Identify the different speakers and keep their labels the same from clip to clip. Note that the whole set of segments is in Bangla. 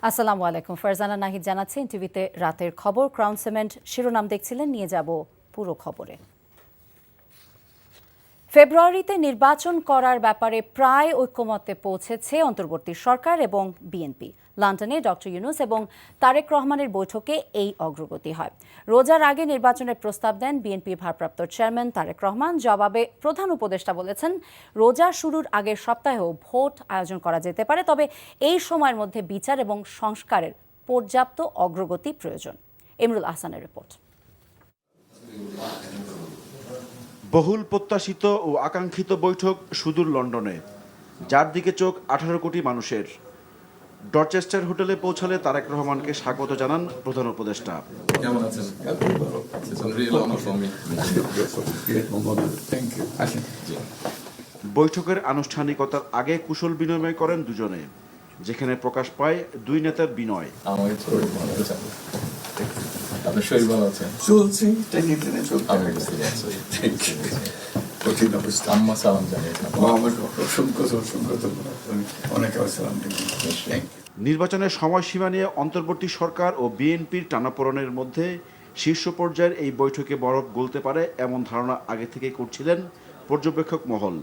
Speaker 1: আসসালামু আলাইকুম। ফারজানা নাহিদ জানাচ্ছি টিভিতে রাতের খবর। ক্রাউন সিমেন্ট শিরোনাম দেখছিলেন, নিয়ে যাব পুরো খবরে। ফেব্রুয়ারিতে নির্বাচন করার ব্যাপারে প্রায় ঐকমত্যে পৌঁছেছে অন্তর্বর্তী সরকার এবং বিএনপি। লন্ডনে ডক্টর ইউনূস এবং তারেক রহমানের বৈঠকে এই অগ্রগতি হয়। রোজার আগে নির্বাচনের প্রস্তাব দেন বিএনপির ভারপ্রাপ্ত চেয়ারম্যান তারেক রহমান। জবাবে প্রধান উপদেষ্টা বলেছেন, রোজা শুরুর আগের সপ্তাহেও ভোট আয়োজন করা যেতে পারে, তবে এই সময়ের মধ্যে বিচার এবং সংস্কারের পর্যাপ্ত অগ্রগতি প্রয়োজন। ইমরুল আহসানের রিপোর্ট।
Speaker 2: বহুল প্রত্যাশিত ও আকাঙ্ক্ষিত বৈঠক সুদূর লন্ডনে, যার দিকে চোখ 18 কোটি মানুষের। ডরচেস্টার হোটেলে পৌঁছালে তারেক রহমানকে স্বাগত জানান প্রধান উপদেষ্টা। বৈঠকের আনুষ্ঠানিকতার আগে কুশল বিনিময় করেন দুজনে, যেখানে প্রকাশ পায় দুই নেতার বিনয়।
Speaker 3: আপনার শরীর ভালো আছে?
Speaker 4: চলছে।
Speaker 3: আম্মা সালাম জানিয়েছেন।
Speaker 2: নির্বাচনের সময়সীমা নিয়ে অন্তর্বর্তী সরকার ও বিএনপির টানাপোড়েনের মধ্যে শীর্ষ পর্যায়ের এই বৈঠকে বরফ গলতে পারে এমন ধারণা আগে থেকেই করছিলেন পর্যবেক্ষক মহল।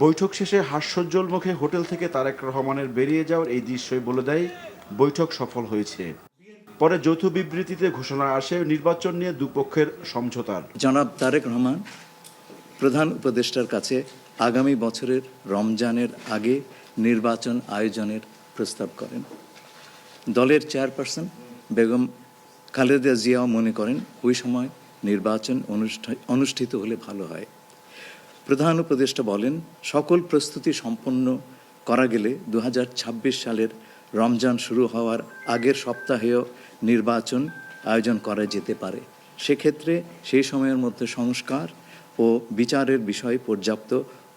Speaker 2: বৈঠক শেষে হাস্যোজ্জ্বল মুখে হোটেল থেকে তারেক রহমানের বেরিয়ে যাওয়ার এই দৃশ্যই বলে দেয় বৈঠক সফল হয়েছে। পরে যৌথ বিবৃতিতে ঘোষণা আসে নির্বাচন নিয়ে দুপক্ষের সমঝোতার।
Speaker 4: জনাব তারেক রহমান প্রধান উপদেষ্টার কাছে আগামী বছরের রমজানের আগে নির্বাচন আয়োজনের প্রস্তাব করেন। দলের চেয়ারপারসন বেগম খালেদা জিয়াও মনে করেন ওই সময় নির্বাচন অনুষ্ঠিত হলে ভালো হয়। প্রধান উপদেষ্টা বলেন, সকল প্রস্তুতি সম্পন্ন করা গেলে 2026 সালের রমজান শুরু হওয়ার আগের সপ্তাহেও নির্বাচন আয়োজন করা যেতে পারে। সেক্ষেত্রে সেই সময়ের মধ্যে সংস্কার ও বিচারের বিষয়ে পর্যাপ্ত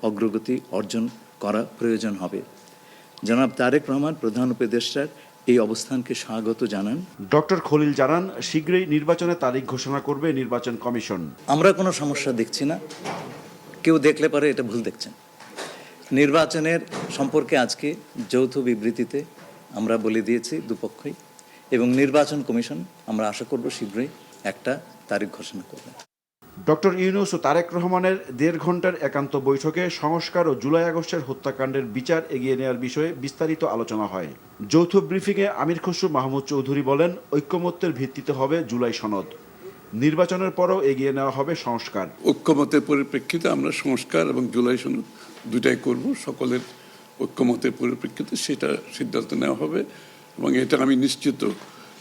Speaker 4: অগ্রগতি অর্জন করা প্রয়োজন হবে। জনাব তারেক রহমান প্রধান উপদেষ্টার এই অবস্থানকে স্বাগত জানান।
Speaker 2: ডক্টর খলিল জানান, শীঘ্রই নির্বাচনের তারিখ ঘোষণা করবে নির্বাচন কমিশন।
Speaker 4: আমরা কোনো সমস্যা দেখছি না, কেউ দেখলে পারে এটা ভুল দেখছেন। নির্বাচনের সম্পর্কে আজকে যৌথ বিবৃতিতে আমরা বলে দিয়েছি দুপক্ষই, এবং নির্বাচন কমিশন আমরা আশা করব শীঘ্রই একটা তারিখ ঘোষণা করবে।
Speaker 2: ডক্টর ইউনূস ও তারেক রহমানের 1.5 ঘন্টার একান্ত বৈঠকে সংস্কার ও জুলাই আগস্টের হত্যাকাণ্ডের বিচার এগিয়ে নেওয়ার বিষয়ে বিস্তারিত আলোচনা হয়। যৌথ ব্রিফিংয়ে আমির খসরু মাহমুদ চৌধুরী বলেন, ঐক্যমত্যের ভিত্তিতে হবে জুলাই সনদ। নির্বাচনের পরও এগিয়ে নেওয়া হবে সংস্কার।
Speaker 5: ঐক্যমতের পরিপ্রেক্ষিতে আমরা সংস্কার এবং জুলাই সনদ দুটাই করব। সকলের ঐক্যমতের পরিপ্রেক্ষিতে সেটা সিদ্ধান্ত নেওয়া হবে, এবং এটা আমি নিশ্চিত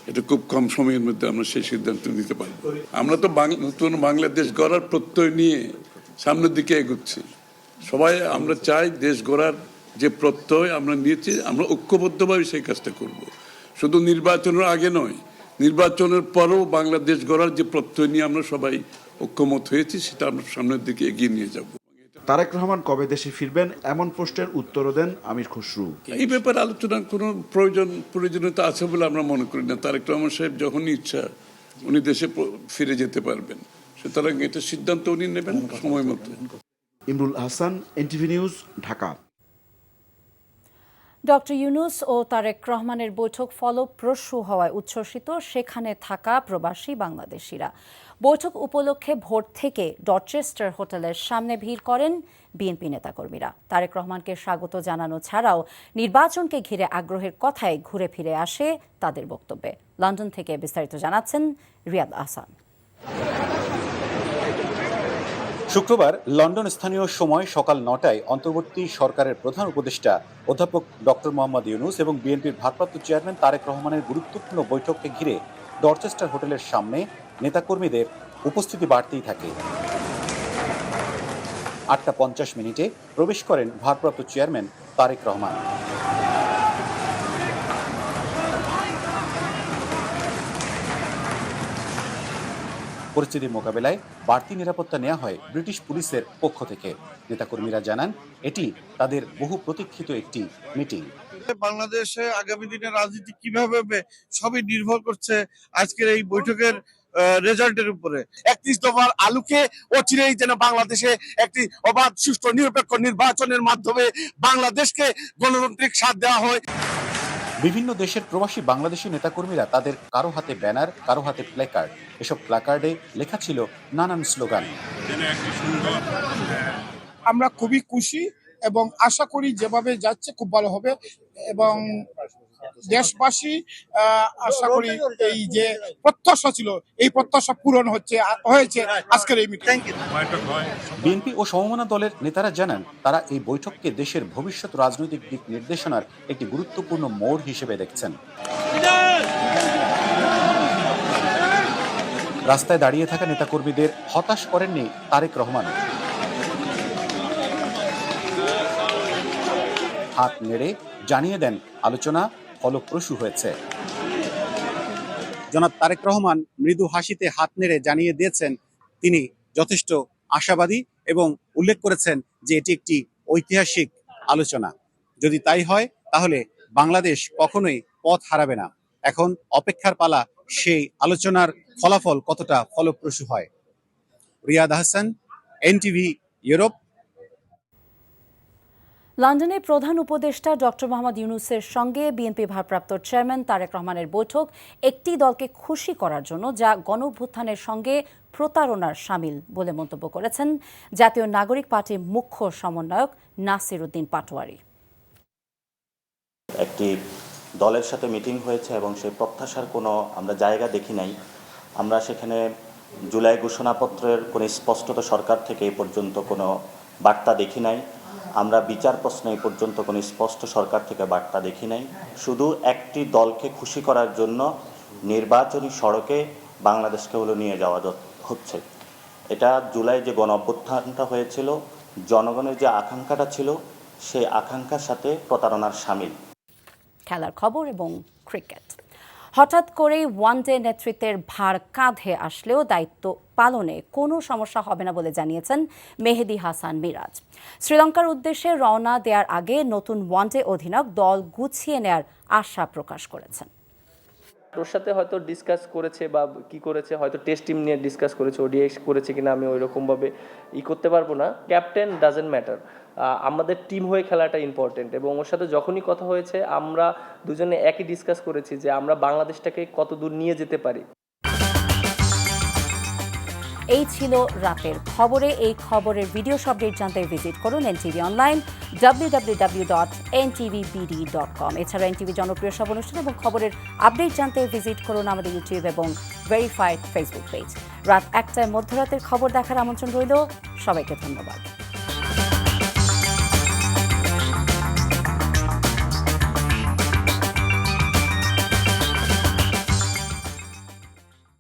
Speaker 5: এটা খুব কম সময়ের মধ্যে আমরা সেই সিদ্ধান্ত নিতে পারব। আমরা তো নতুন বাংলাদেশ গড়ার প্রত্যয় নিয়ে সামনের দিকে এগোচ্ছি। সবাই আমরা চাই দেশ গড়ার যে প্রত্যয় আমরা নিয়েছি, আমরা ঐক্যবদ্ধভাবে সেই কাজটা করব। শুধু নির্বাচনের আগে নয়, নির্বাচনের পরেও বাংলাদেশ গড়ার যে প্রত্যয় নিয়ে আমরা সবাই ঐক্যমত হয়েছি, সেটা আমরা সামনের দিকে এগিয়ে নিয়ে যাব।
Speaker 2: তারেক রহমান কবে দেশে ফিরবেন এমন প্রশ্নের উত্তরও দেন আমির খসরু।
Speaker 5: এই ব্যাপারে আলোচনার কোনো প্রয়োজনীয়তা আছে বলে আমরা মনে করি না। তারেক রহমান সাহেব যখনই ইচ্ছা উনি দেশে ফিরে যেতে পারবেন, সুতরাং এটা সিদ্ধান্ত উনি নেবেন সময় মতো।
Speaker 2: Imrul Ahsan, NTV news, Dhaka.
Speaker 1: Doctor Yunus ও তারেক রহমানের বৈঠক ফলপ্রসূ হওয়ায় উচ্ছ্বসিত সেখানে থাকা প্রবাসী বাংলাদেশিরা। বৈঠক উপলক্ষে ভোর থেকে ডরচেস্টার হোটেলের সামনে ভিড় করেন বিএনপি নেতাকর্মীরা। তারেক রহমানকে স্বাগত জানানো ছাড়াও নির্বাচনকে ঘিরে আগ্রহের কথায় ঘুরে ফিরে আসে তাদের বক্তব্যে। লন্ডন থেকে বিস্তারিত জানাচ্ছেন রিয়াদ আহসান।
Speaker 6: শুক্রবার লন্ডন স্থানীয় সময় সকাল 9টায় অন্তর্বর্তী সরকারের প্রধান উপদেষ্টা অধ্যাপক ডক্টর মোহাম্মদ ইউনূস এবং বিএনপির ভারপ্রাপ্ত চেয়ারম্যান তারেক রহমানের গুরুত্বপূর্ণ বৈঠককে ঘিরে ডরচেস্টার হোটেলের সামনে নেতাকর্মীদের উপস্থিতি বাড়তেই থাকে। 8:50 প্রবেশ করেন ভারপ্রাপ্ত চেয়ারম্যান তারেক রহমান। পরিস্থিতি মোকাবেলায় বাড়তি নিরাপত্তা নেওয়া হয় ব্রিটিশ পুলিশের পক্ষ থেকে। নেতাকর্মীরা জানান, এটি তাদের বহু প্রতীক্ষিত একটি মিটিং।
Speaker 7: বাংলাদেশে আগামী দিনে রাজনীতি কিভাবে হবে সবই নির্ভর করছে আজকের এই বৈঠকের রেজাল্টের উপরে। 31 দফার আলোকে অচিরেই যেন বাংলাদেশে একটি অবাধ সুষ্ঠু নিরপেক্ষ নির্বাচনের মাধ্যমে বাংলাদেশকে গণতান্ত্রিক স্বাদ দেওয়া হয়।
Speaker 6: বিভিন্ন দেশের প্রবাসী বাংলাদেশি নেতাকর্মীরা তাদের কারো হাতে ব্যানার, কারো হাতে প্ল্যাকার্ড। এসব প্ল্যাকার্ডে লেখা ছিল নানান স্লোগান।
Speaker 8: আমরা খুবই খুশি এবং আশা করি যেভাবে যাচ্ছে খুব ভালো হবে এবং দেশবাসী আশা করি এই যে প্রত্যাশা ছিল এই প্রত্যাশা পূরণ হয়েছে আজকের এই মিটিং।
Speaker 6: বিএনপি ও সমমনা দলের নেতারা জানান, তারা এই বৈঠককে দেশের ভবিষ্যৎ রাজনৈতিক দিক নির্দেশনার একটি গুরুত্বপূর্ণ মোড় হিসেবে দেখছেন। রাস্তায় দাঁড়িয়ে থাকা নেতাকর্মীদের হতাশ করেননি তারেক রহমান। হাত নেড়ে জানিয়ে দেন আলোচনা ফলপ্রসূ হয়েছে।
Speaker 9: জনাব তারেক রহমান মৃদু হাসিতে হাত নেড়ে জানিয়ে দিয়েছেন তিনি যথেষ্ট আশাবাদী এবং উল্লেখ করেছেন যে এটি একটি ঐতিহাসিক আলোচনা। যদি তাই হয় তাহলে বাংলাদেশ কখনোই পথ হারাবে না। এখন অপেক্ষার পালা সেই আলোচনার ফলাফল কতটা ফলপ্রসূ হয়। Riyad Ahsan, NTV, Europe.
Speaker 1: লন্ডনে প্রধান উপদেষ্টা ডক্টর মোহাম্মদ ইউনূসের সঙ্গে বিএনপি ভারপ্রাপ্ত চেয়ারম্যান তারেক রহমানের বৈঠক একটি দলকে খুশি করার জন্য, যা গণঅভ্যুত্থানের সঙ্গে প্রতারণার শামিল বলে মন্তব্য করেছেন জাতীয় নাগরিক পার্টির মুখ্য সমন্বয়ক নাসির উদ্দিন পাটোয়ারি।
Speaker 10: একটি দলের সাথে মিটিং হয়েছে এবং সেই প্রত্যাশার কোনো আমরা জায়গা দেখি নাই। আমরা সেখানে জুলাই ঘোষণাপত্রের কোনো স্পষ্টতা সরকার থেকে এই পর্যন্ত কোনো বার্তা দেখি নাই। আমরা বিচার প্রশ্নে এই পর্যন্ত কোনো স্পষ্ট সরকার থেকে বার্তা দেখি নাই। শুধু একটি দলকে খুশি করার জন্য নির্বাচনী সড়কে বাংলাদেশকে নিয়ে যাওয়া হচ্ছে। এটা জুলাই যে গণ অভ্যুত্থানটা হয়েছিল, জনগণের যে আকাঙ্ক্ষাটা ছিল, সেই আকাঙ্ক্ষার সাথে প্রতারণার শামিল।
Speaker 1: খেলার খবর এবং ক্রিকেট। হঠাৎ করেই ওয়ানডে নেতৃত্বের ভার কাঁধে আসলেও দায়িত্ব পালনে কোনো সমস্যা হবে না বলে জানিয়েছেন মেহেদী হাসান মিরাজ। শ্রীলঙ্কার উদ্দেশ্যে রওনা দেওয়ার আগে নতুন ওয়ানডে অধিনায়ক দল গুছিয়ে নেয়ার আশা প্রকাশ করেছেন।
Speaker 11: ওর সাথে হয়তো ডিসকাস করেছে বা কি করেছে, হয়তো টেস্ট টিম নিয়ে ডিসকাস করেছে, ওডিআই করেছে কিনা আমি ওই রকমভাবে করতে পারবো না। ক্যাপ্টেন ডাজেন্ট ম্যাটার, আমাদের টিম হয়ে খেলাটা ইম্পর্টেন্ট। এবং ওর সাথে যখনই কথা হয়েছে আমরা দুজনে একই ডিসকাস করেছি যে আমরা বাংলাদেশটাকে কত দূর নিয়ে যেতে পারি।
Speaker 1: এই ছিল রাতের খবরে। এই খবরের ভিডিও আপডেট জানতে ভিজিট করুন এনটিভি অনলাইন www.ntvbd.com। এছাড়া এনটিভি জনপ্রিয় সব অনুষ্ঠান এবং খবরের আপডেট জানতে ভিজিট করুন আমাদের ইউটিউব এবং ভেরিফাইড ফেসবুক পেজ। রাত 1টায় মধ্যরাতের খবর দেখার আমন্ত্রণ রইল। সবাইকে ধন্যবাদ।